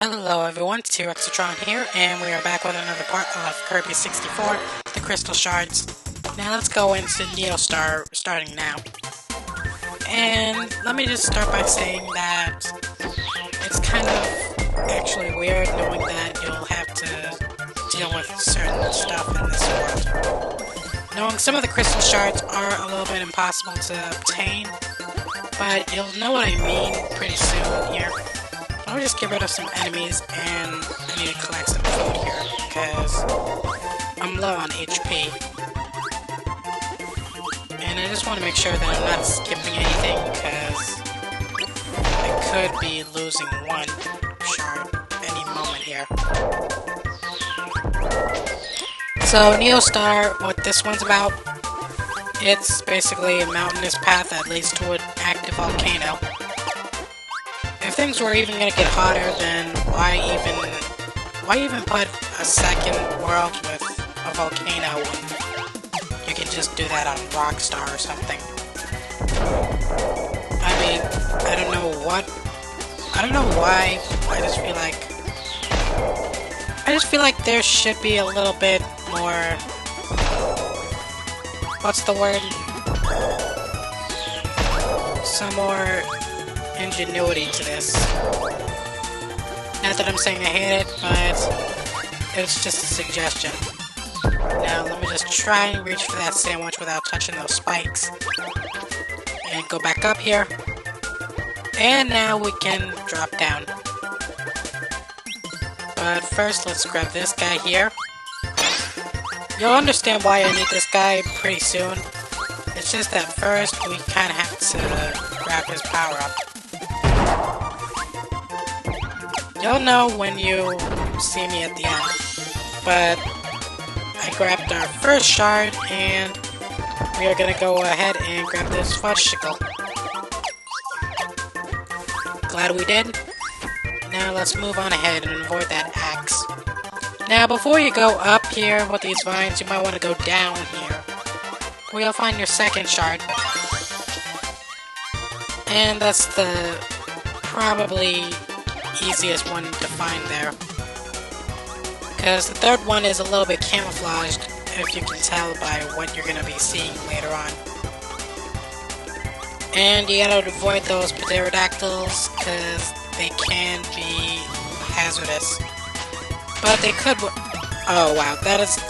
Hello everyone, T-Rexatron here, and we are back with another part of Kirby 64, the Crystal Shards. Now let's go into Neostar, starting now. And let me just start by saying that it's kind of actually weird knowing that you'll have to deal with certain stuff in this world. Knowing some of the Crystal Shards are a little bit impossible to obtain, but you'll know what I mean pretty soon here. Let me just get rid of some enemies, and I need to collect some food here, because I'm low on HP. And I just want to make sure that I'm not skipping anything, because I could be losing one shard any moment here. So, Neostar, what this one's about, it's basically a mountainous path that leads to an active volcano. If things were even gonna get hotter, then why even put a second world with a volcano when you can just do that on Rockstar or something? I mean, I don't know why, I just feel like there should be a little bit more, what's the word? Some more ingenuity to this. Not that I'm saying I hate it, but it's just a suggestion. Now let me just try and reach for that sandwich without touching those spikes. And go back up here. And now we can drop down. But first let's grab this guy here. You'll understand why I need this guy pretty soon. It's just that first we kinda have to grab his power up. You'll know when you see me at the end, but I grabbed our first shard, and we are gonna go ahead and grab this fudgesicle. Glad we did. Now let's move on ahead and avoid that axe. Now before you go up here with these vines, you might want to go down here, where you'll find your second shard. And that's the probably easiest one to find there, because the third one is a little bit camouflaged, if you can tell by what you're going to be seeing later on. And you gotta avoid those pterodactyls, because they can be hazardous. But they could... Oh wow, that is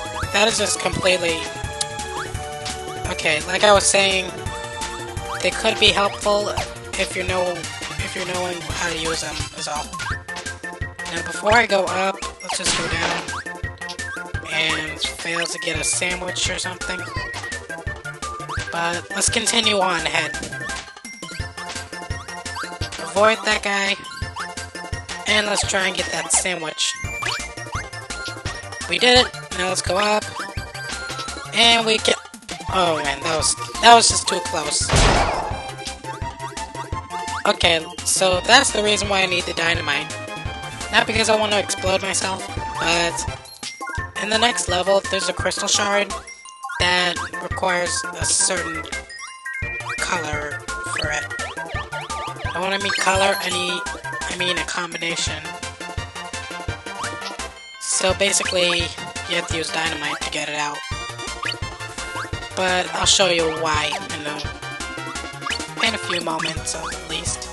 just completely... Okay, like I was saying, they could be helpful if you're knowing how to use them, is all. Now before I go up, let's just go down and fail to get a sandwich or something. But let's continue on ahead. Avoid that guy, and let's try and get that sandwich. We did it. Now let's go up, and we get... Oh man, that was just too close. Okay, so that's the reason why I need the dynamite. Not because I want to explode myself, but in the next level, there's a crystal shard that requires a certain color for it. And when I mean color, I mean a combination. So basically, you have to use dynamite to get it out. But I'll show you why in a few moments at least.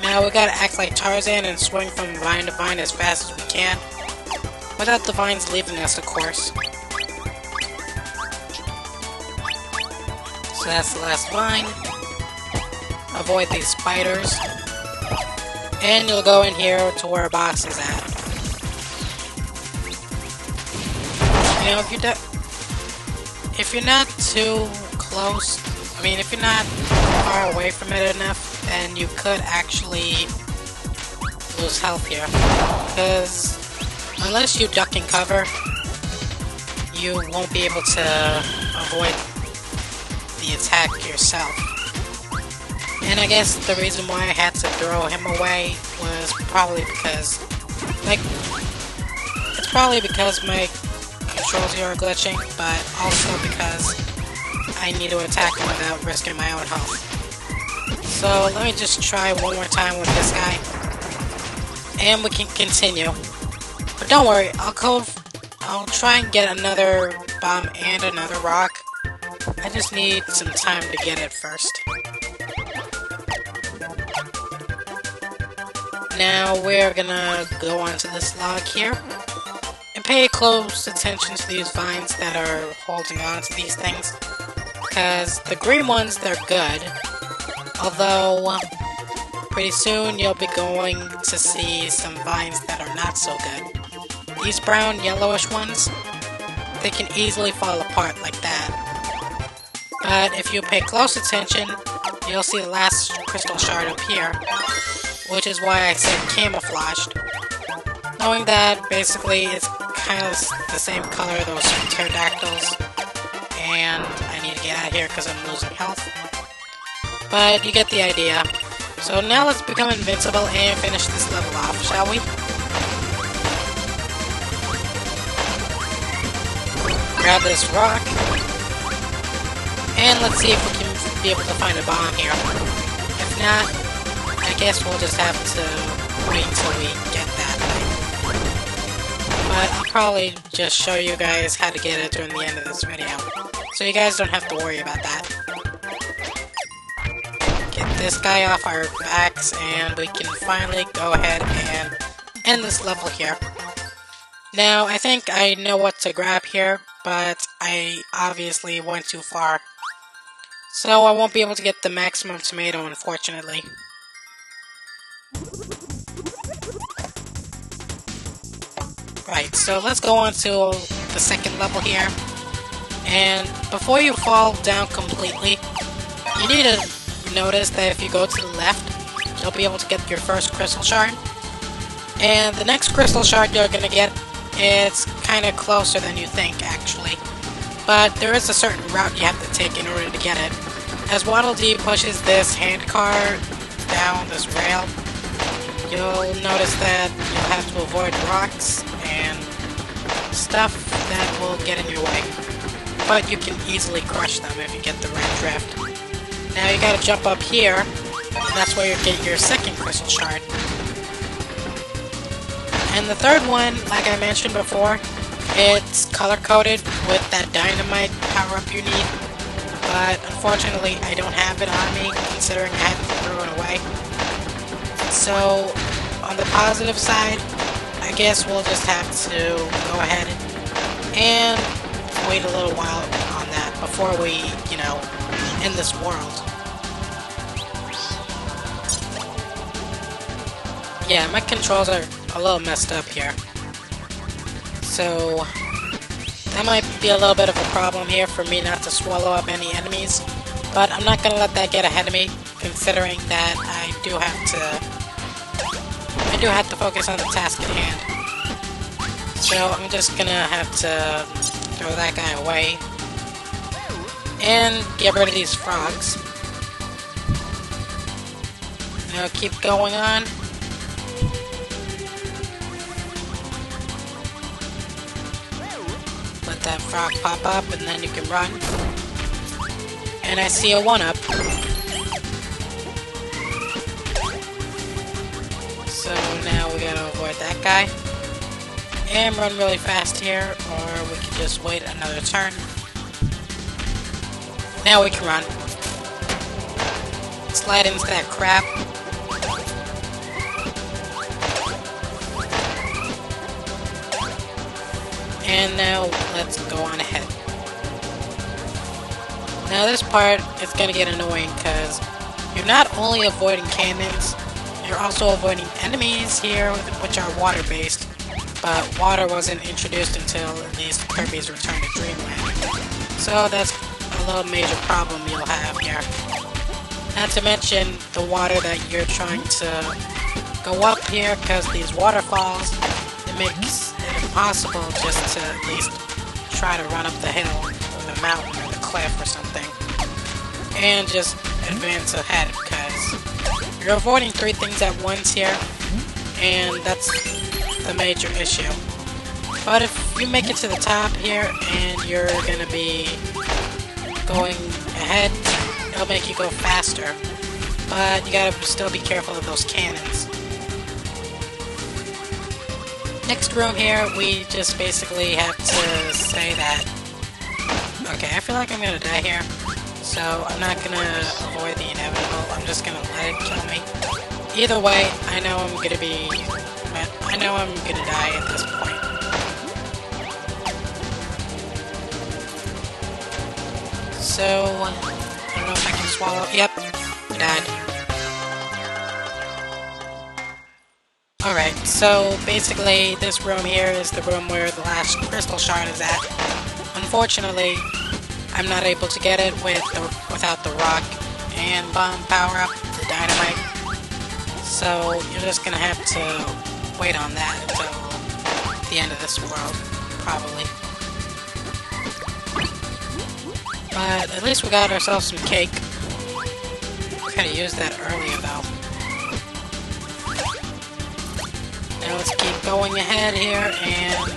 Now we gotta act like Tarzan and swing from vine to vine as fast as we can, without the vines leaving us, of course. So that's the last vine. Avoid these spiders, and you'll go in here to where a boss is at. You know, if you're not too close, if you're not far away from it enough, then you could actually lose health here. Because unless you duck and cover, you won't be able to avoid the attack yourself. And I guess the reason why I had to throw him away was probably because, it's probably because my controls here are glitching, but also because I need to attack him without risking my own health. So let me just try one more time with this guy. And we can continue. But don't worry, I'll try and get another bomb and another rock. I just need some time to get it first. Now we're gonna go onto this log here and pay close attention to these vines that are holding on to these things. Because the green ones, they're good. Although, pretty soon you'll be going to see some vines that are not so good. These brown, yellowish ones, they can easily fall apart like that. But if you pay close attention, you'll see the last crystal shard up here, which is why I said camouflaged. Knowing that basically it's kind of the same color, those pterodactyls, and I need to get out of here because I'm losing health. But you get the idea. So now let's become invincible and finish this level off, shall we? Grab this rock, and let's see if we can be able to find a bomb here. If not, I guess we'll just have to wait until we get that thing. But I'll probably just show you guys how to get it during the end of this video, so you guys don't have to worry about that. Get this guy off our backs, and we can finally go ahead and end this level here. Now, I think I know what to grab here, but I obviously went too far. So I won't be able to get the maximum tomato, unfortunately. Right, so let's go on to the second level here. And before you fall down completely, you need to notice that if you go to the left, you'll be able to get your first crystal shard. And the next crystal shard you're gonna get, it's kind of closer than you think, actually. But there is a certain route you have to take in order to get it. As Waddle Dee pushes this handcar down this rail, you'll notice that you'll have to avoid rocks and stuff that will get in your way. But you can easily crush them if you get the right drift. Now you gotta jump up here, and that's where you get your second crystal shard. And the third one, like I mentioned before, it's color-coded with that dynamite power-up you need. But unfortunately, I don't have it on me, considering I had to throw it away. So, on the positive side, I guess we'll just have to go ahead and wait a little while on that before we, end this world. Yeah, my controls are a little messed up here. So, that might be a little bit of a problem here for me not to swallow up any enemies. But I'm not going to let that get ahead of me, considering that I do have to focus on the task at hand. So I'm just going to have to throw that guy away and get rid of these frogs. Now keep going on. Let that frog pop up and then you can run. And I see a 1-up. So now we gotta avoid that guy. And run really fast here, or we can just wait another turn. Now we can run. Slide into that crap. And now let's go on ahead. Now this part is gonna get annoying because you're not only avoiding cannons, you're also avoiding enemies here, which are water-based. But water wasn't introduced until at least Kirby's Return to Dreamland. So that's a little major problem you'll have here. Not to mention the water that you're trying to go up here, because these waterfalls, it makes it impossible just to at least try to run up the hill, or the mountain, or the cliff, or something. And just advance ahead, because you're avoiding 3 things at once here, and that's the major issue. But if you make it to the top here, and you're gonna be going ahead, it'll make you go faster. But you gotta still be careful of those cannons. Next room here, we just basically have to say that... Okay, I feel like I'm gonna die here, so I'm not gonna avoid the inevitable. I'm just gonna let it kill me. Either way, I know I'm gonna die at this point. So, I don't know if I can swallow. Yep, I died. Alright, so basically this room here is the room where the last crystal shard is at. Unfortunately, I'm not able to get it without the rock and bomb power-up, the dynamite. So you're just gonna have to wait on that until the end of this world, probably. But at least we got ourselves some cake. We could have used that earlier though. Now let's keep going ahead here and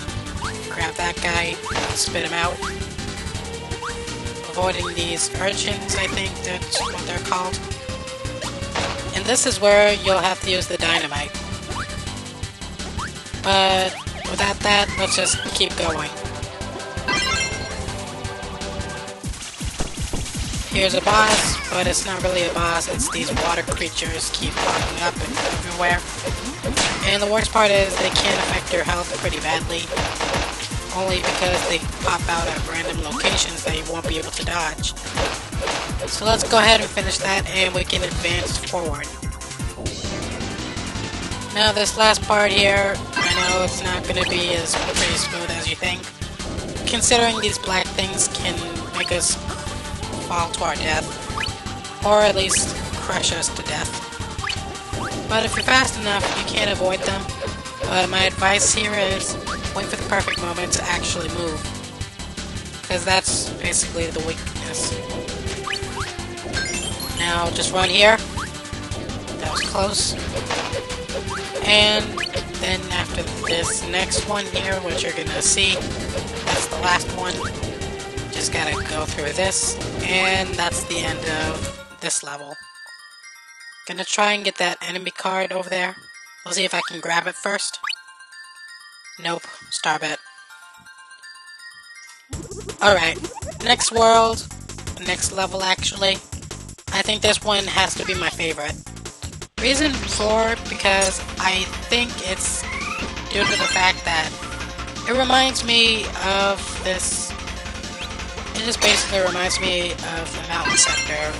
grab that guy, spit him out. Avoiding these urchins, I think that's what they're called. And this is where you'll have to use the dynamite. But without that, let's just keep going. Here's a boss, but it's not really a boss, it's these water creatures keep popping up and everywhere. And the worst part is they can affect your health pretty badly, only because they pop out at random locations that you won't be able to dodge. So let's go ahead and finish that and we can advance forward. Now this last part here, I know it's not going to be as pretty smooth as you think, considering these black things can make us fall to our death, or at least crush us to death. But if you're fast enough, you can avoid them. But my advice here is wait for the perfect moment to actually move, because that's basically the weakness. Now just run here. That was close. And then after this next one here, which you're gonna see, that's the last one. Just gotta go through this, and that's the end of this level. Gonna try and get that enemy card over there. We'll see if I can grab it first. Nope, starbet. Alright, next world, next level actually. I think this one has to be my favorite. Reason for because I think it's due to the fact that it reminds me of this. It just basically reminds me of the Mountain Sector.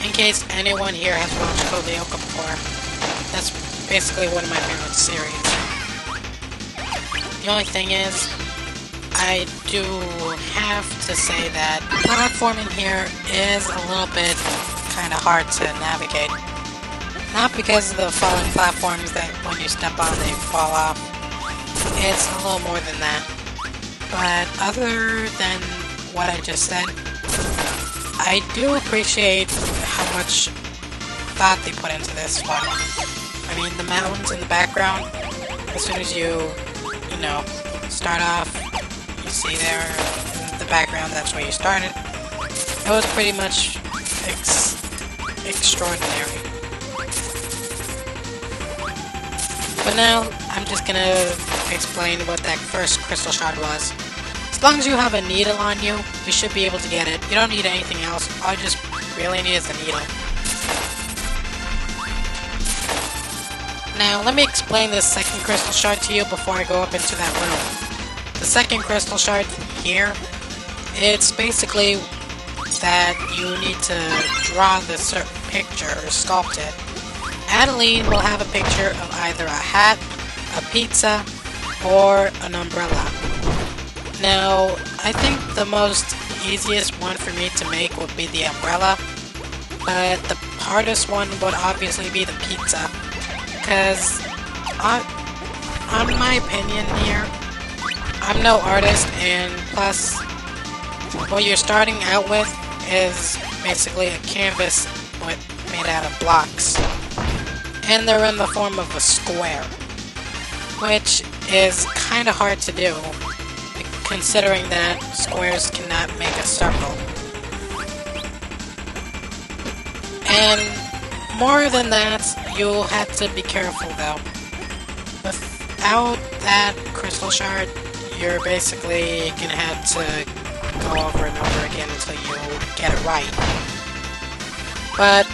In case anyone here has watched Coleoka before, that's basically one of my favorite series. The only thing is, I do have to say that platforming here is a little bit kind of hard to navigate. Not because of the falling platforms that when you step on they fall off. It's a little more than that. But other than what I just said, I do appreciate how much thought they put into this one. I mean, the mountains in the background, as soon as you know, start off, you see there in the background, that's where you started. It was pretty much extraordinary. But now, I'm just gonna explain what that first crystal shard was. As long as you have a needle on you, you should be able to get it. You don't need anything else. All you just really need is a needle. Now, let me explain this second crystal shard to you before I go up into that room. The second crystal shard here, it's basically that you need to draw this certain picture or sculpt it. Adeline will have a picture of either a hat, a pizza, or an umbrella. Now, I think the most easiest one for me to make would be the umbrella, but the hardest one would obviously be the pizza, because on my opinion here, I'm no artist, and plus, what you're starting out with is basically a canvas made out of blocks, and they're in the form of a square, which is kind of hard to do, considering that squares cannot make a circle. And more than that, you'll have to be careful though. With without that crystal shard, you're basically gonna have to go over and over again until you get it right. But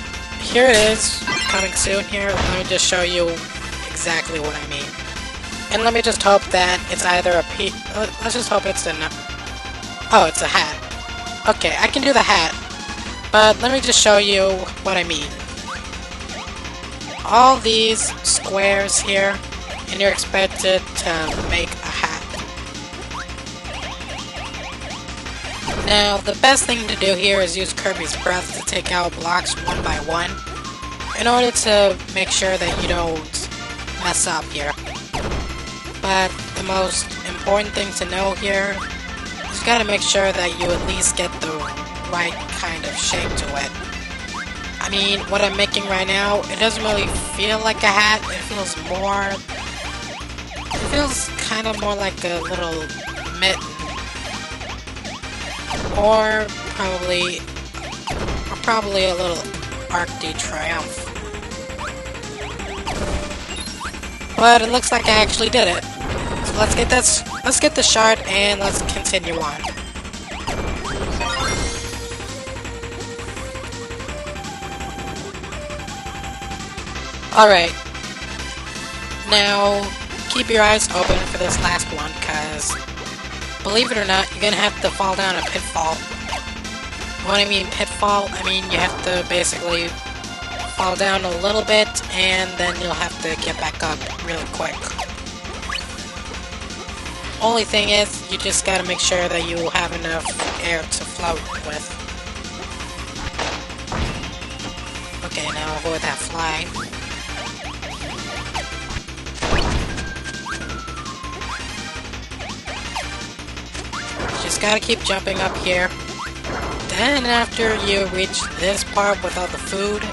here it is, coming soon here. Let me just show you exactly what I mean. And let me just hope that it's either a let's just hope it's oh, it's a hat. Okay, I can do the hat. But let me just show you what I mean. All these squares here, and you're expected to make a hat. Now, the best thing to do here is use Kirby's breath to take out blocks one by one, in order to make sure that you don't mess up here. But the most important thing to know here is you gotta make sure that you at least get the right kind of shape to it. I mean, what I'm making right now, it doesn't really feel like a hat. It feels kind of more like a little mitten. Or probably a little Arc de Triomphe. But it looks like I actually did it. So let's get this shard and let's continue on. Alright. Now, keep your eyes open for this last one, because believe it or not, you're gonna have to fall down a pitfall. When I mean pitfall, I mean you have to basically fall down a little bit, and then you'll have to get back up really quick. Only thing is, you just gotta make sure that you have enough air to float with. Okay, now avoid that fly. Just gotta keep jumping up here. Then after you reach this part with all the food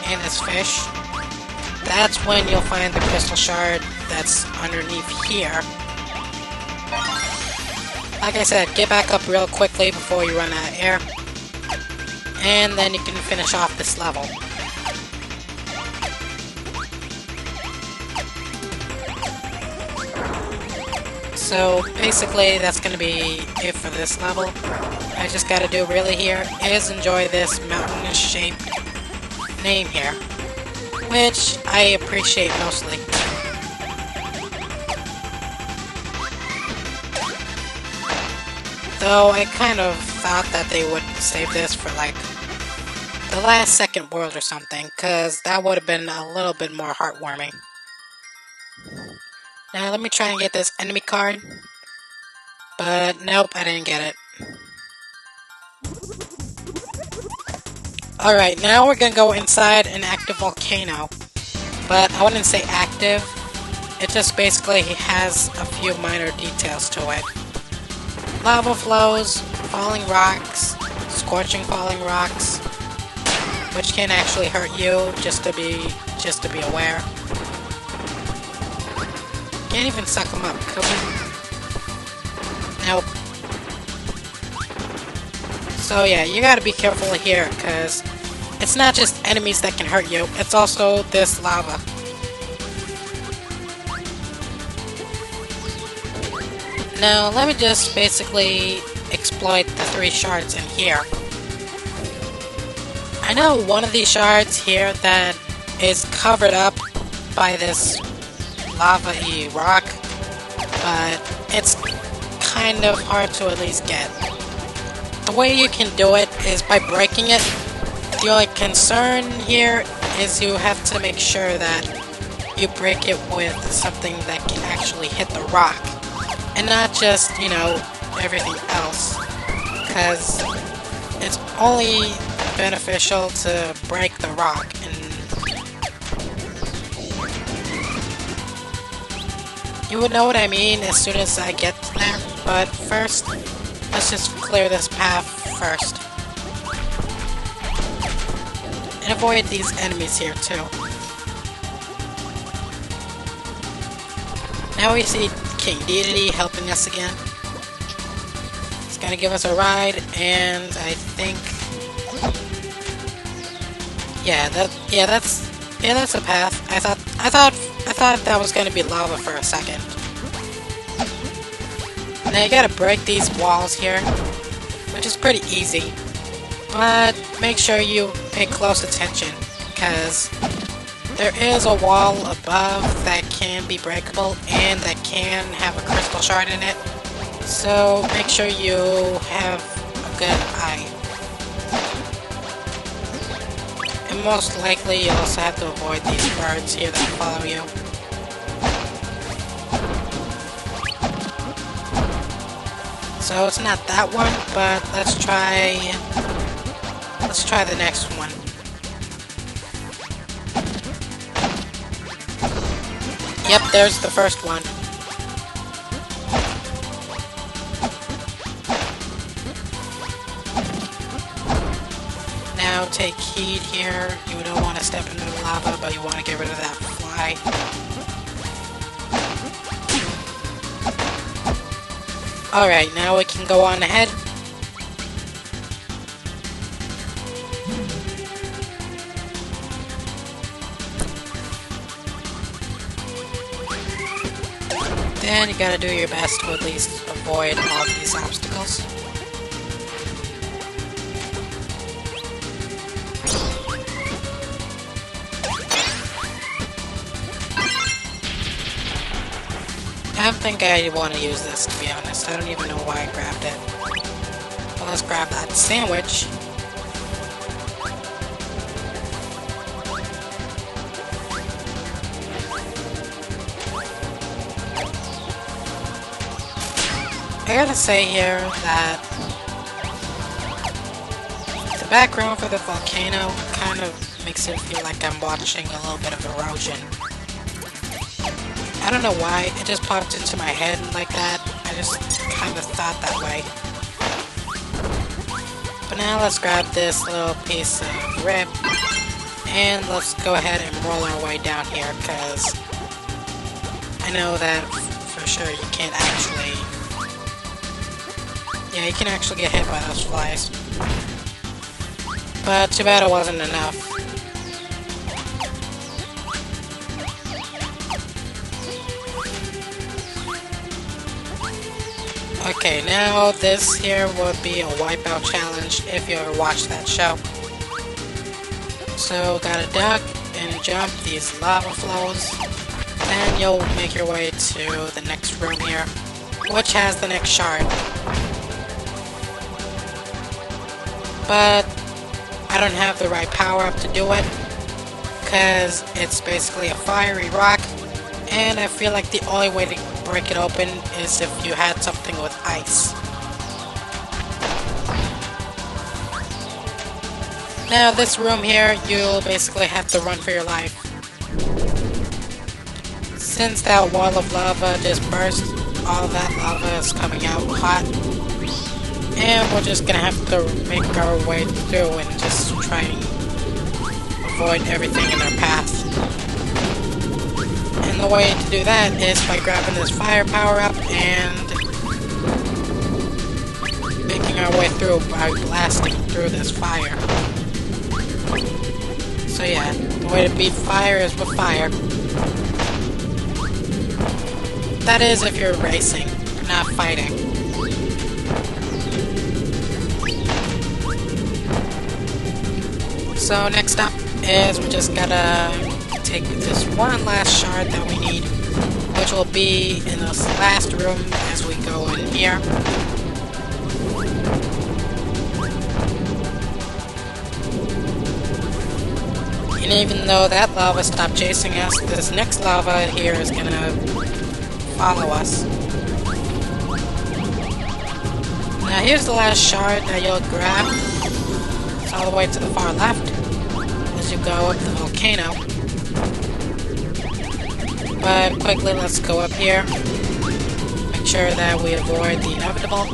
and this fish, that's when you'll find the crystal shard that's underneath here. Like I said, get back up real quickly before you run out of air, and then you can finish off this level. So basically that's going to be it for this level. I just got to do really here is enjoy this mountainous shaped name here, which I appreciate mostly. Though I kind of thought that they would save this for like the last second world or something, because that would have been a little bit more heartwarming. Now let me try and get this enemy card. But nope, I didn't get it. Alright, now we're gonna go inside an active volcano. But I wouldn't say active. It just basically has a few minor details to it. Lava flows, falling rocks, scorching falling rocks, which can actually hurt you, just to be aware. Can't even suck them up, could we? Nope. So yeah, you gotta be careful here, because it's not just enemies that can hurt you, it's also this lava. Now, let me just basically exploit the 3 shards in here. I know one of these shards here that is covered up by this lava-y rock, but it's kind of hard to at least get. The way you can do it is by breaking it. The only concern here is you have to make sure that you break it with something that can actually hit the rock, and not just, you know, everything else, because it's only beneficial to break the rock. And you would know what I mean as soon as I get there, but first, let's just clear this path first. And avoid these enemies here too. Now we see King Dedede helping us again. He's gonna give us a ride, and I think, yeah, that's a path. I thought I thought that was going to be lava for a second. Now you gotta break these walls here, which is pretty easy. But make sure you pay close attention, because there is a wall above that can be breakable and that can have a crystal shard in it. So make sure you have a good eye. And most likely you also have to avoid these birds here that follow you. So it's not that one, but let's try the next one. Yep, there's the first one. Now take heed here. You don't want to step into the lava, but you want to get rid of that fly. Alright, now we can go on ahead. Then you gotta do your best to at least avoid all these obstacles. I don't think I want to use this, to be honest. I don't even know why I grabbed it. Well, let's grab that sandwich. I gotta say here that the background for the volcano kind of makes it feel like I'm watching a little bit of erosion. I don't know why, it just popped into my head like that. I just kind of thought that way. But now let's grab this little piece of rib, and let's go ahead and roll our way down here, because I know that for sure you can't actually... Yeah, you can actually get hit by those flies. But too bad it wasn't enough. Okay, now this here would be a wipeout challenge if you ever watched that show. So, gotta duck and jump these lava flows, then you'll make your way to the next room here, which has the next shard. But I don't have the right power-up to do it, because it's basically a fiery rock, and I feel like the only way to break it open is if you had something with ice. Now this room here, you'll basically have to run for your life. Since that wall of lava just burst, all that lava is coming out hot. And we're just gonna have to make our way through and just try and avoid everything in our path. And the way to do that is by grabbing this fire power up and making our way through by blasting through this fire. So yeah, the way to beat fire is with fire. That is if you're racing, not fighting. So next up is we just gotta take this one last shard that we need, which will be in this last room as we go in here. And even though that lava stopped chasing us, this next lava here is gonna follow us. Now here's the last shard that you'll grab. It's all the way to the far left as you go up the volcano. But quickly, let's go up here. Make sure that we avoid the inevitable.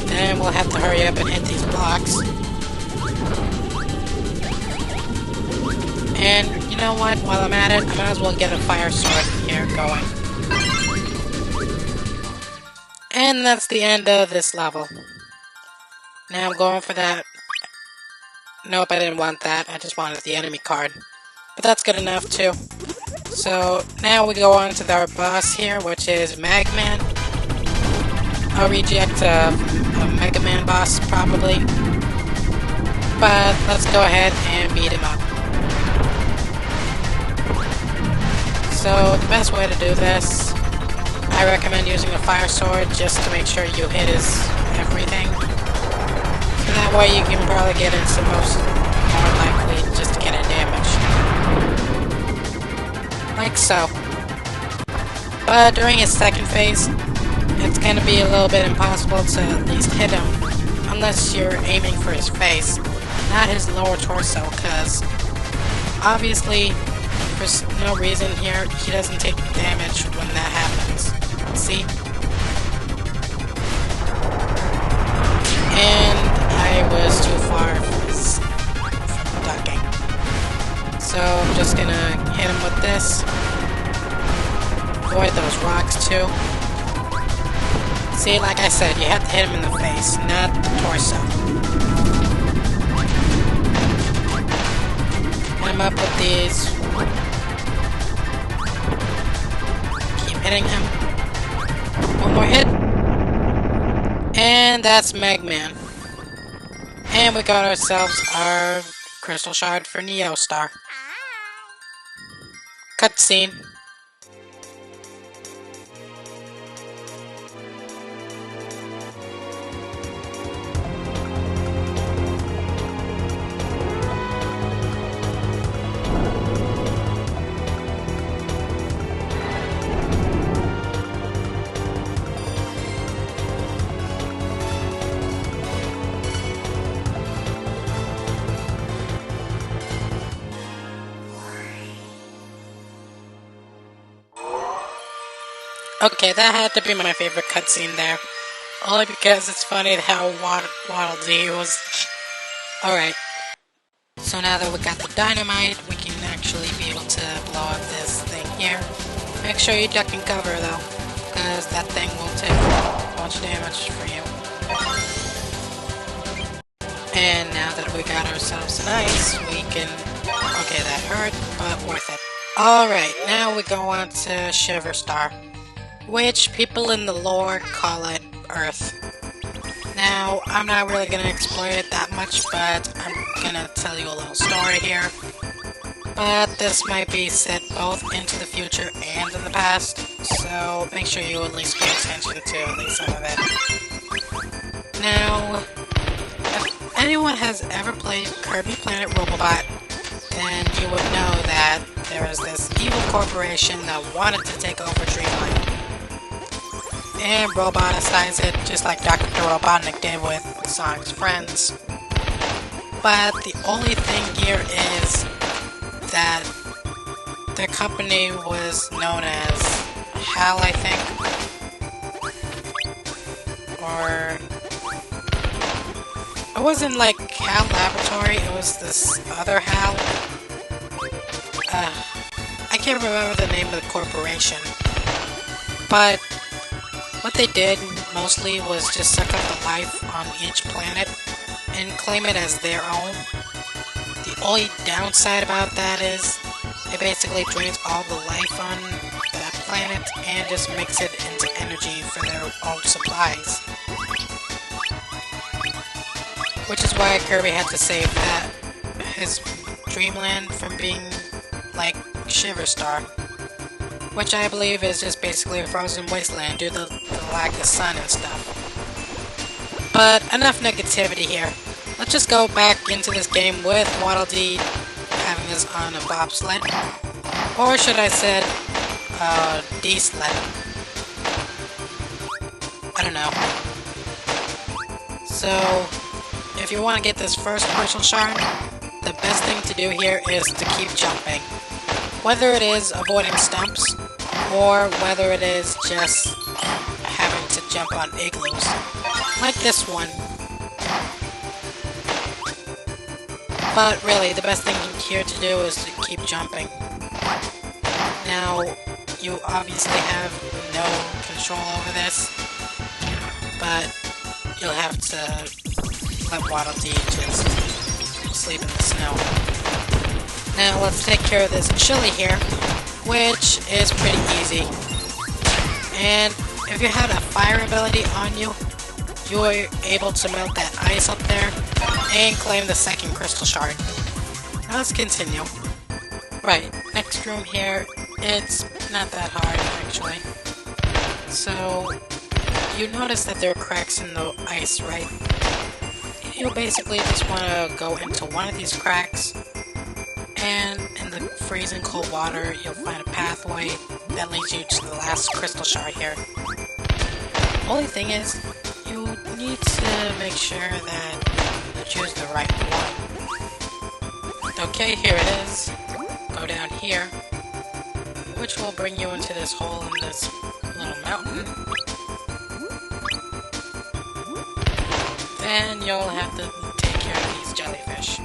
Then we'll have to hurry up and hit these blocks. And you know what? While I'm at it, I might as well get a fire sword here going. And that's the end of this level. Now I'm going for that Nope, I didn't want that. I just wanted the enemy card. But that's good enough, too. So, now we go on to our boss here, which is Magman. I'll reject a Mega Man boss, probably. But let's go ahead and beat him up. So, the best way to do this, I recommend using a fire sword just to make sure you hit his everything. So that way you can probably get into more likely just to get a damage. Like so. But during his second phase, it's going to be a little bit impossible to at least hit him unless you're aiming for his face, not his lower torso, because obviously for no reason here he doesn't take damage when that happens. See? And I was too far from ducking. So I'm just gonna hit him with this. Avoid those rocks too. See, like I said, you have to hit him in the face, not the torso. Hit him up with these. Keep hitting him. One more hit. And that's Magman. And we got ourselves our Crystal Shard for Neostar. Cutscene. Okay, that had to be my favorite cutscene there. Only because it's funny how Waddle Dee was... Alright. So now that we got the dynamite, we can actually be able to blow up this thing here. Make sure you duck and cover though, because that thing will take much damage for you. And now that we got ourselves an ice, we can... Okay, that hurt, but worth it. Alright, now we go on to Shiver Star, which people in the lore call it Earth. Now, I'm not really going to explain it that much, but I'm going to tell you a little story here. But this might be set both into the future and in the past, so make sure you at least pay attention to at least some of it. Now, if anyone has ever played Kirby Planet Robobot, then you would know that there is this evil corporation that wanted to take over Dreamland and roboticize it, just like Dr. Robotnik did with Sonic's friends. But the only thing here is that the company was known as HAL, I think. Or... it wasn't like HAL Laboratory, it was this other HAL. I can't remember the name of the corporation. But what they did mostly was just suck up the life on each planet and claim it as their own. The only downside about that is it basically drains all the life on that planet and just makes it into energy for their own supplies. Which is why Kirby had to save that his Dreamland from being like Shiver Star, which I believe is just basically a frozen wasteland due to the lack of sun and stuff. But enough negativity here. Let's just go back into this game with Waddle Dee having us on a bobsled, or should I said D-sled. I don't know. So if you want to get this first Crystal Shard, the best thing to do here is to keep jumping. Whether it is avoiding stumps, or whether it is just having to jump on igloos, like this one. But really, the best thing here to do is to keep jumping. Now, you obviously have no control over this, but you'll have to let Waddle Dee just sleep in the snow. Now let's take care of this chili here, which is pretty easy. And if you had a fire ability on you, you were able to melt that ice up there and claim the second crystal shard. Now let's continue. Right, next room here, it's not that hard actually. So, you notice that there are cracks in the ice, right? You basically just want to go into one of these cracks, and in the freezing cold water, you'll find a pathway that leads you to the last crystal shard here. Only thing is, you need to make sure that you choose the right one. Okay, here it is. Go down here, which will bring you into this hole in this little mountain. Then you'll have to take care of these jellyfish.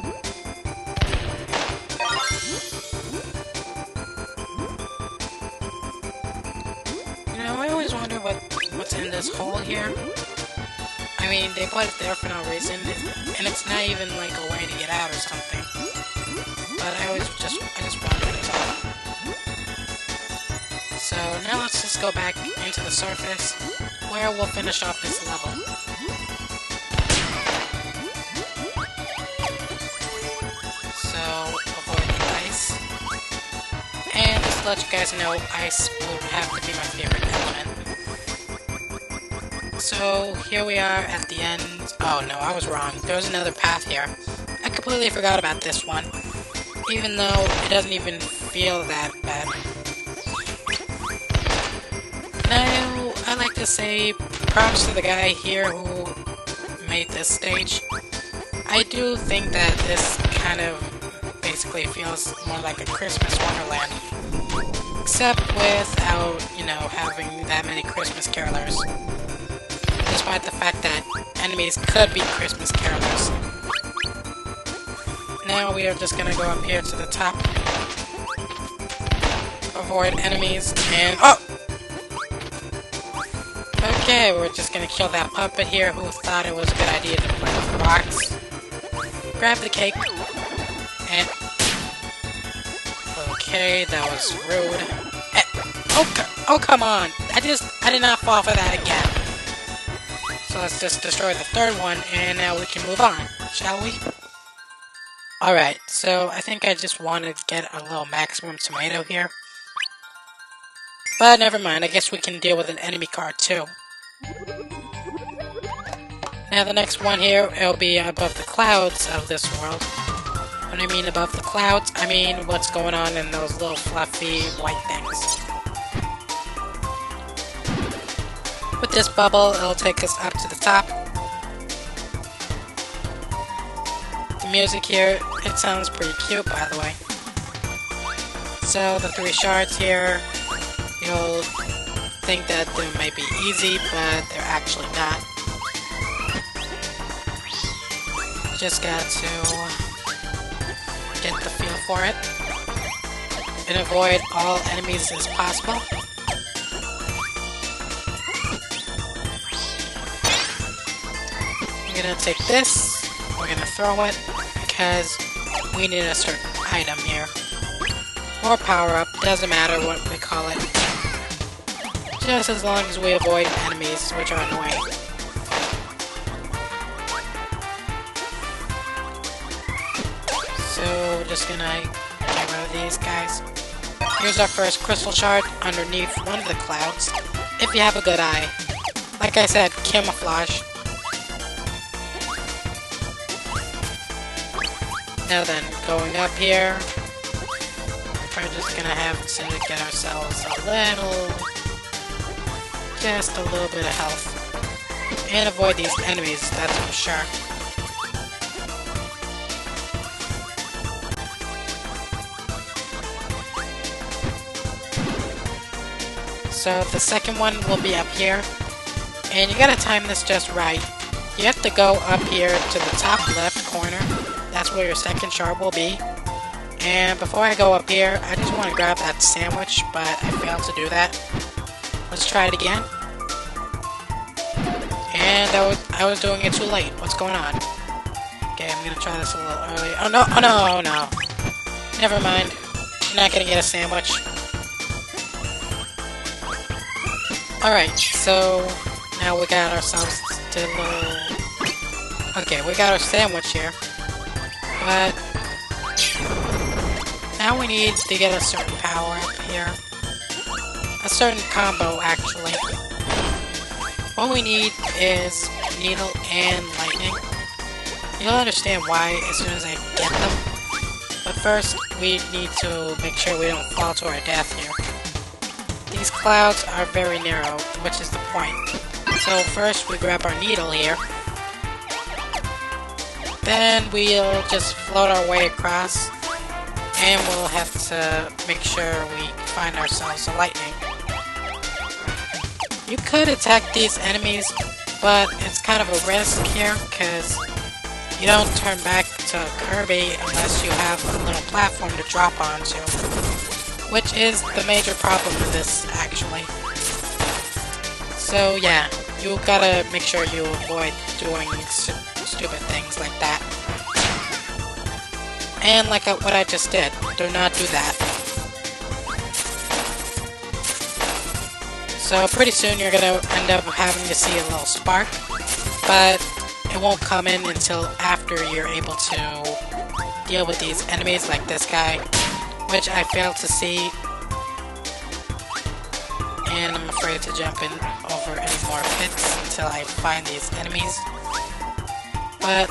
You know, I always wonder what's in this hole here. I mean, they put it there for no reason, and it's not even like a way to get out or something. But I just wondered it all. So now let's just go back into the surface, where we'll finish off this level. So avoid the ice. And just to let you guys know, ice will have to be my favorite element. So here we are at the end. Oh no, I was wrong. There was another path here. I completely forgot about this one, even though it doesn't even feel that bad. Now, I'd like to say props to the guy here who made this stage. I do think that this kind of basically feels more like a Christmas Wonderland, except without, you know, having that many Christmas carolers. Despite the fact that enemies could be Christmas carolers. Now we are just gonna go up here to the top, avoid enemies, and oh! Okay, we're just gonna kill that puppet here who thought it was a good idea to play with rocks. Grab the cake, and okay, that was rude. Oh come on! I did not fall for that again. So let's just destroy the third one, and now we can move on, shall we? Alright, so I think I just wanted to get a little maximum tomato here. But never mind, I guess we can deal with an enemy card too. Now the next one here, it'll be above the clouds of this world. When I mean above the clouds, I mean what's going on in those little fluffy white things. With this bubble, it'll take us up to the top. The music here, it sounds pretty cute, by the way. So the 3 shards here, you'll think that they might be easy, but they're actually not. Just got to get the feel for it and avoid all enemies as possible. We're gonna take this, we're gonna throw it, because we need a certain item here. Or power-up, doesn't matter what we call it. Just as long as we avoid enemies, which are annoying. So, we're just gonna get rid of these guys. Here's our first crystal shard underneath one of the clouds, if you have a good eye. Like I said, camouflage. Now then, going up here, we're just gonna have to get ourselves just a little bit of health. And avoid these enemies, that's for sure. So the second one will be up here, and you gotta time this just right. You have to go up here to the top left corner. That's where your second shard will be. And before I go up here, I just want to grab that sandwich, but I failed to do that. Let's try it again. And I was doing it too late. What's going on? Okay, I'm gonna try this a little early. Oh no, oh no, oh no. Never mind. You're not gonna get a sandwich. Alright, so now we got ourselves to the... Okay, we got our sandwich here. But now we need to get a certain power up here. A certain combo, actually. What we need is Needle and Lightning. You'll understand why as soon as I get them. But first, we need to make sure we don't fall to our death here. These clouds are very narrow, which is the point. So first, we grab our Needle here. Then we'll just float our way across. And we'll have to make sure we find ourselves a Lightning. You could attack these enemies, but it's kind of a risk here, because you don't turn back to Kirby unless you have a little platform to drop onto. Which is the major problem with this, actually. So yeah, you gotta make sure you avoid doing stupid things like that. And like what I just did, do not do that. So pretty soon you're gonna end up having to see a little spark, but it won't come in until after you're able to deal with these enemies like this guy, which I failed to see, and I'm afraid to jump in over any more pits until I find these enemies. But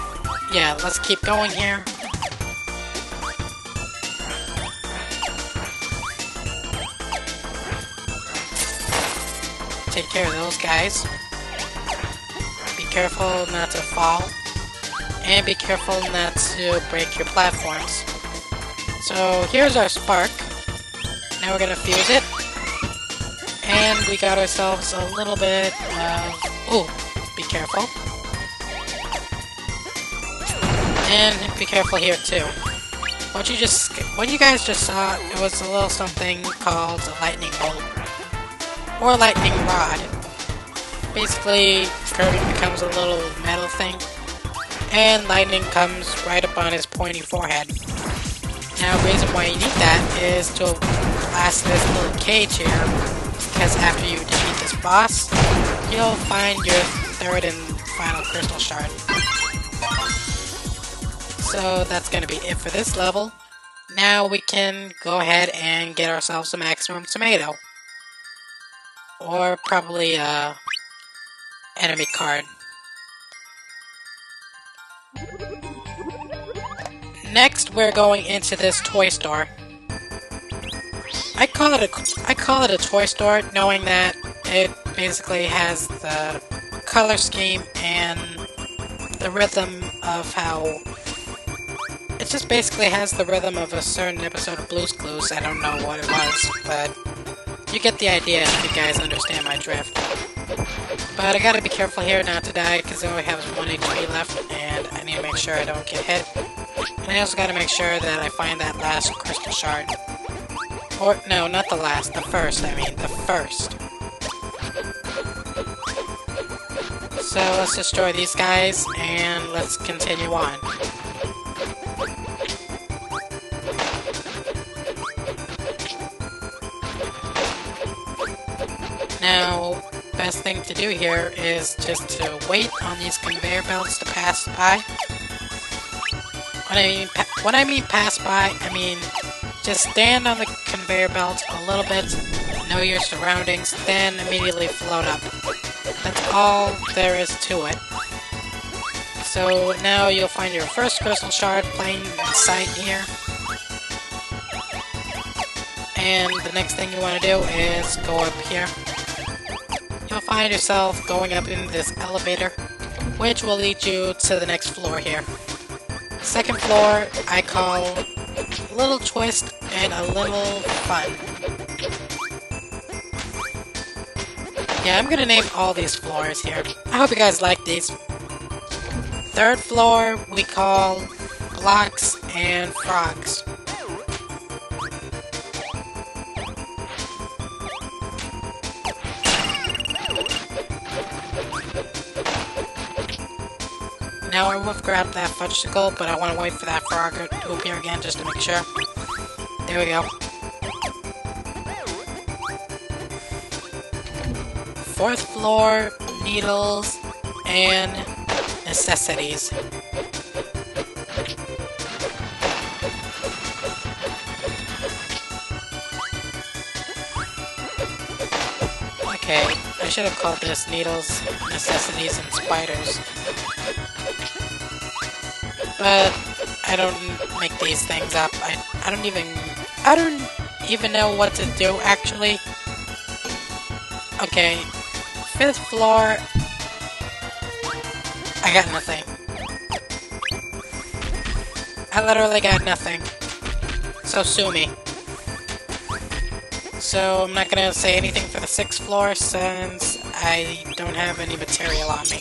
yeah, let's keep going here. Take care of those guys. Be careful not to fall. And be careful not to break your platforms. So here's our spark. Now we're gonna fuse it. And we got ourselves a little bit of... Ooh, be careful. And be careful here too. What you guys just saw, it was a little something called a lightning bolt. Or lightning rod. Basically, Kirby becomes a little metal thing, and lightning comes right up on his pointy forehead. Now, the reason why you need that is to blast this little cage here, because after you defeat this boss, you'll find your third and final crystal shard. So that's going to be it for this level. Now we can go ahead and get ourselves a maximum tomato. Or probably a enemy card. Next, we're going into this toy store. I call it a toy store, knowing that it basically has the color scheme and the rhythm of how... It just basically has the rhythm of a certain episode of Blue's Clues. I don't know what it was, but you get the idea if you guys understand my drift. But I gotta be careful here not to die, because I only have 1 HP left, and I need to make sure I don't get hit. And I also gotta make sure that I find that last crystal shard. Or, no, not the last, the first, the first. So let's destroy these guys, and let's continue on. Now, best thing to do here is just to wait on these conveyor belts to pass by. When I mean pass by, I mean just stand on the conveyor belt a little bit, know your surroundings, then immediately float up. That's all there is to it. So now you'll find your first crystal shard plain in sight here. And the next thing you want to do is go up here. You'll find yourself going up in this elevator, which will lead you to the next floor here. Second floor, I call a little twist and a little fun. Yeah, I'm gonna name all these floors here. I hope you guys like these. Third floor, we call blocks and frogs. Now I would have grabbed that fudgesicle, but I want to wait for that frog to appear again just to make sure. There we go. Fourth floor, needles, and necessities. Okay, I should have called this needles, necessities, and spiders. But I don't make these things up. I don't even know what to do actually. Okay, fifth floor. I got nothing. I literally got nothing. So sue me. So I'm not gonna say anything for the sixth floor since I don't have any material on me.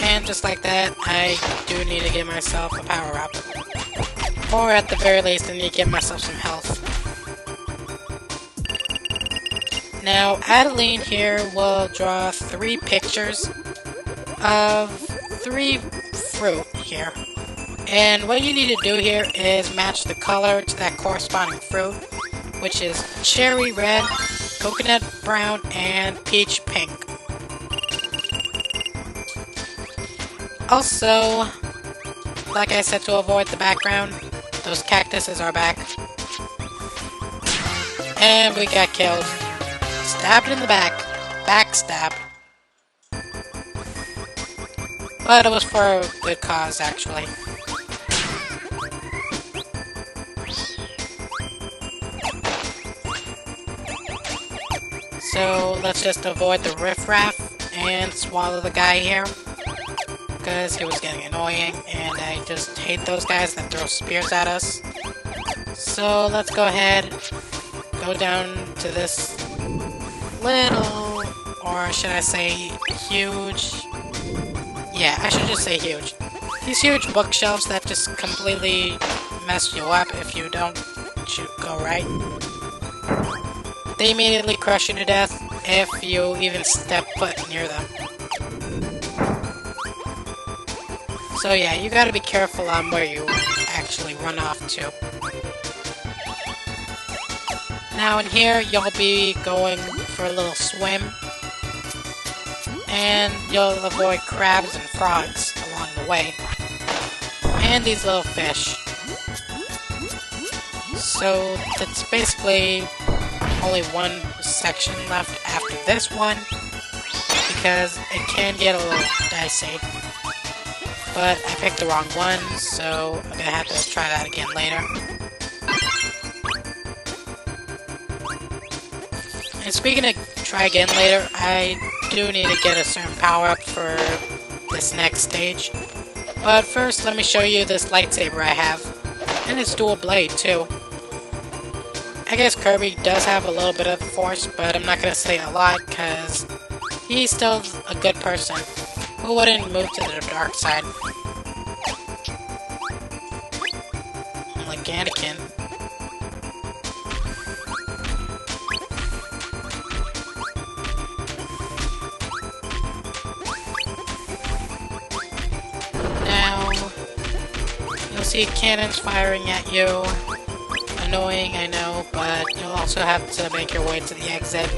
And just like that, I do need to give myself a power-up. Or at the very least, I need to give myself some health. Now, Adeline here will draw 3 pictures of 3 fruit here. And what you need to do here is match the color to that corresponding fruit, which is cherry red, coconut brown, and peach pink. Also, like I said, to avoid the background, those cactuses are back. And we got killed. Stabbed in the back. Backstab. But it was for a good cause, actually. So, let's just avoid the riffraff and swallow the guy here. Because he was getting annoying, and I just hate those guys that throw spears at us. So, let's go ahead, go down to this little, or should I say huge? Yeah, I should just say huge. These huge bookshelves that just completely mess you up if you don't go right. They immediately crush you to death if you even step foot near them. So yeah, you gotta be careful on where you actually run off to. Now in here, you'll be going for a little swim. And you'll avoid crabs and frogs along the way. And these little fish. So that's basically only one section left after this one, because it can get a little dicey. But I picked the wrong one, so I'm gonna have to try that again later. And speaking of try again later, I do need to get a certain power-up for this next stage. But first, let me show you this lightsaber I have. And it's dual blade, too. I guess Kirby does have a little bit of the Force, but I'm not gonna say a lot, because he's still a good person who wouldn't move to the dark side. Like Anakin. Now, you'll see cannons firing at you. Annoying, I know, but you'll also have to make your way to the exit.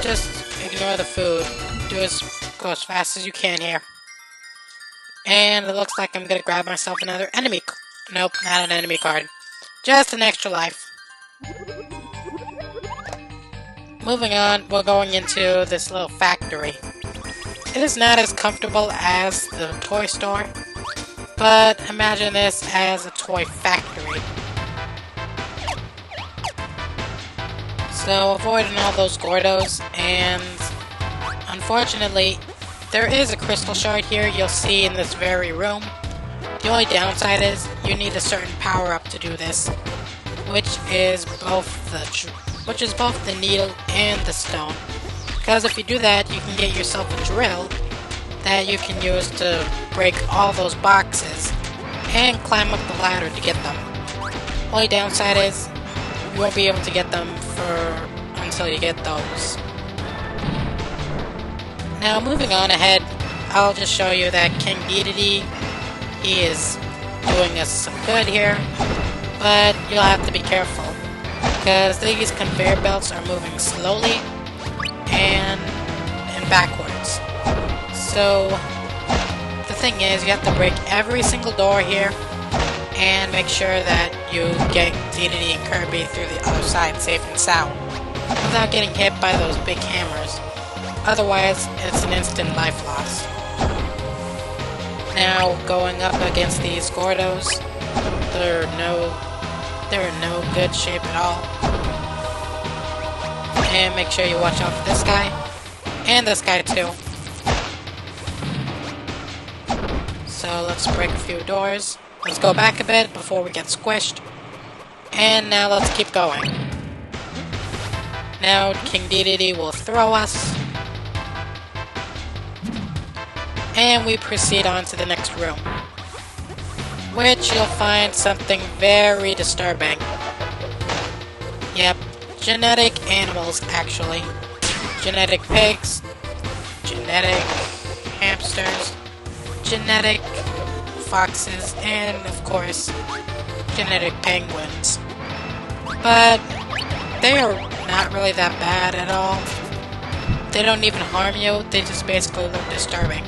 Just ignore the food. Go as fast as you can here. And it looks like I'm gonna grab myself another enemy. Nope, not an enemy card. Just an extra life. Moving on, we're going into this little factory. It is not as comfortable as the toy store, but imagine this as a toy factory. So avoiding all those Gordos, and unfortunately, there is a crystal shard here you'll see in this very room. The only downside is you need a certain power-up to do this, which is both the needle and the stone. Because if you do that, you can get yourself a drill that you can use to break all those boxes and climb up the ladder to get them. Only downside is you won't be able to get them until you get those. Now, moving on ahead, I'll just show you that King Dedede, he is doing us some good here, but you'll have to be careful, because these conveyor belts are moving slowly and backwards. So, the thing is, you have to break every single door here, and make sure that you get Dedede and Kirby through the other side safe and sound, without getting hit by those big hammers. Otherwise, it's an instant life loss. Now, going up against these Gordos, they're in no good shape at all. And make sure you watch out for this guy, and this guy too. So let's break a few doors. Let's go back a bit before we get squished. And now let's keep going. Now King Dedede will throw us. And we proceed on to the next room, which you'll find something very disturbing. Yep, genetic animals actually. Genetic pigs, genetic hamsters, genetic foxes, and of course, genetic penguins. But they are not really that bad at all. They don't even harm you, they just basically look disturbing.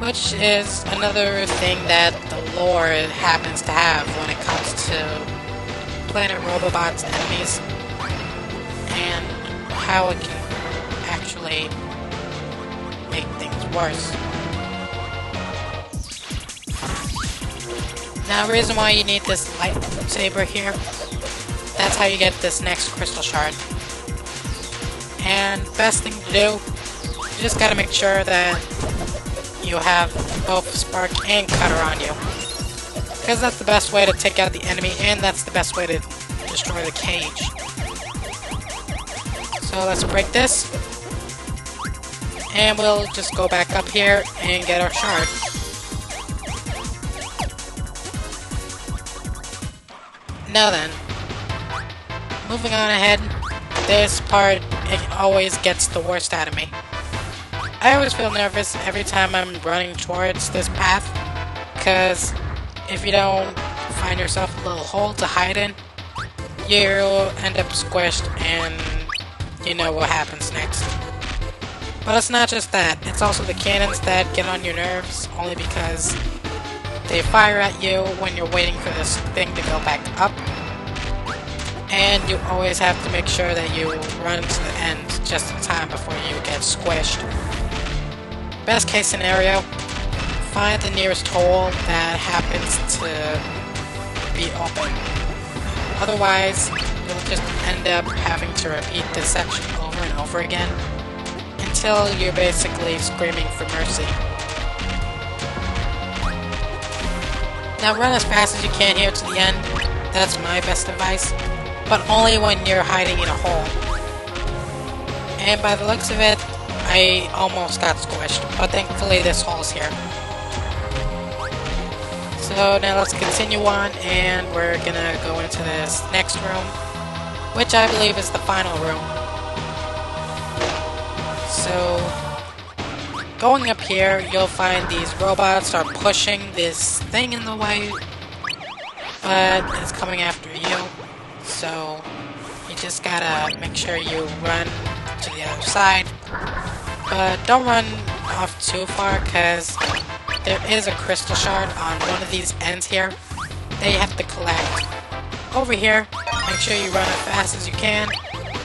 Which is another thing that the lore happens to have when it comes to Planet Robobot's enemies, and how it can actually make things worse. Now, the reason why you need this lightsaber here, that's how you get this next crystal shard. And best thing to do, you just gotta make sure that you have both Spark and Cutter on you, because that's the best way to take out the enemy, and that's the best way to destroy the cage. So let's break this, and we'll just go back up here and get our shard. Now then, moving on ahead, this part, it always gets the worst out of me. I always feel nervous every time I'm running towards this path, because if you don't find yourself a little hole to hide in, you'll end up squished and you know what happens next. But it's not just that, it's also the cannons that get on your nerves, only because they fire at you when you're waiting for this thing to go back up, and you always have to make sure that you run to the end just in time before you get squished. Best case scenario, find the nearest hole that happens to be open. Otherwise, you'll just end up having to repeat this section over and over again until you're basically screaming for mercy. Now run as fast as you can here to the end, that's my best advice, but only when you're hiding in a hole. And by the looks of it, I almost got squished, but thankfully this hole's here. So now let's continue on, and we're gonna go into this next room, which I believe is the final room. So, going up here, you'll find these robots are pushing this thing in the way, but it's coming after you, so you just gotta make sure you run to the other side. But don't run off too far, because there is a crystal shard on one of these ends here that you have to collect. Over here, make sure you run as fast as you can,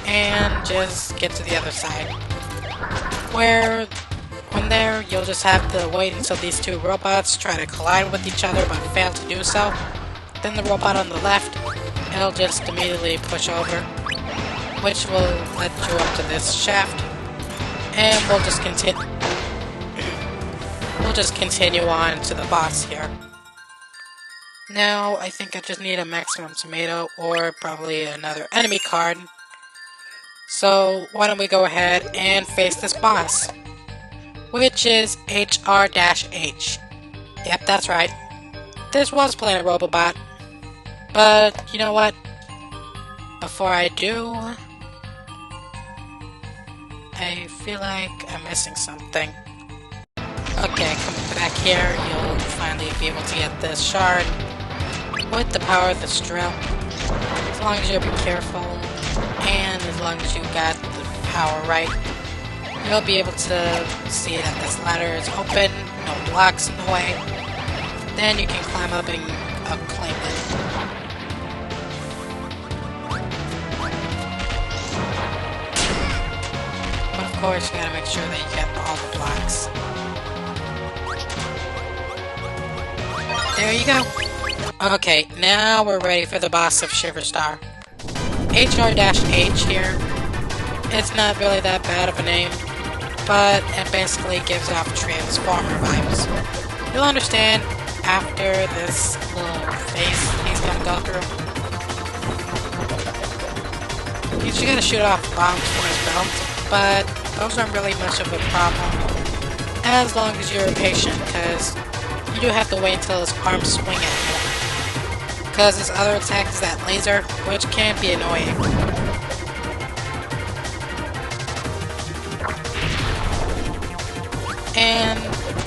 and just get to the other side. When there, you'll just have to wait until these two robots try to collide with each other but fail to do so. Then the robot on the left, it'll just immediately push over, which will let you up to this shaft. And we'll just continue on to the boss here. Now, I think I just need a maximum tomato, or probably another enemy card. So, why don't we go ahead and face this boss, which is HR-H. Yep, that's right. This was Planet Robobot. But, you know what? Before I do, I feel like I'm missing something. Okay, coming back here, you'll finally be able to get this shard with the power of this drill. As long as you be careful, and as long as you got the power right, you'll be able to see that this ladder is open, no blocks in the way. Then you can climb up and claim it. But of course, you gotta make sure that you get all the blocks. There you go. Okay, now we're ready for the boss of Shiver Star. HR-H here. It's not really that bad of a name, but it basically gives off Transformer vibes. You'll understand after this little phase he's gonna go through. He's gonna shoot off bombs from his belt, but those aren't really much of a problem as long as you're patient, because you do have to wait until his arms swing at you. Because his other attack is that laser, which can be annoying. And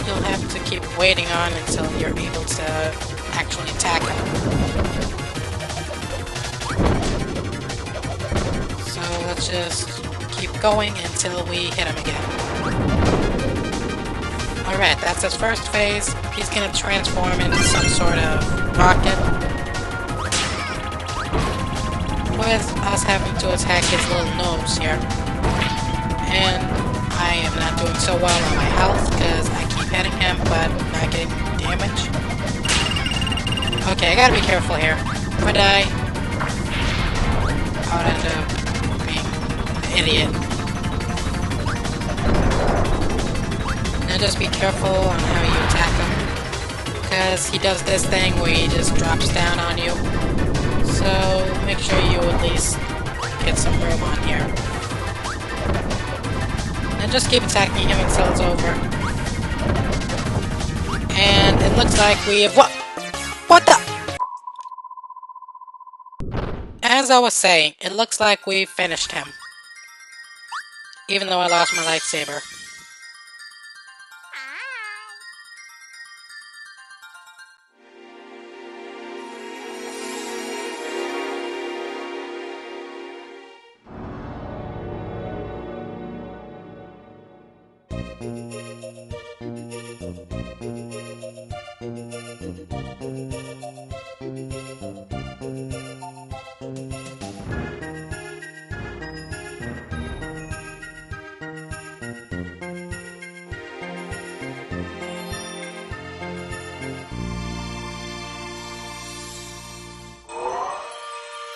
you'll have to keep waiting on until you're able to actually attack him. So let's just keep going until we hit him again. Alright, that's his first phase. He's gonna transform into some sort of rocket, with us having to attack his little nose here. And I am not doing so well on my health because I keep hitting him but not getting damage. Okay, I gotta be careful here. If I die, I would end up being an idiot. Now just be careful on how you attack him, because he does this thing where he just drops down on you. So make sure you at least get some room on here. And just keep attacking him until it's over. And it looks like we have... What the? As I was saying, it looks like we finished him. Even though I lost my lightsaber.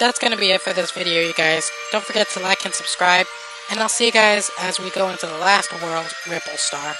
That's gonna be it for this video, you guys. Don't forget to like and subscribe, and I'll see you guys as we go into the last world, Ripple Star.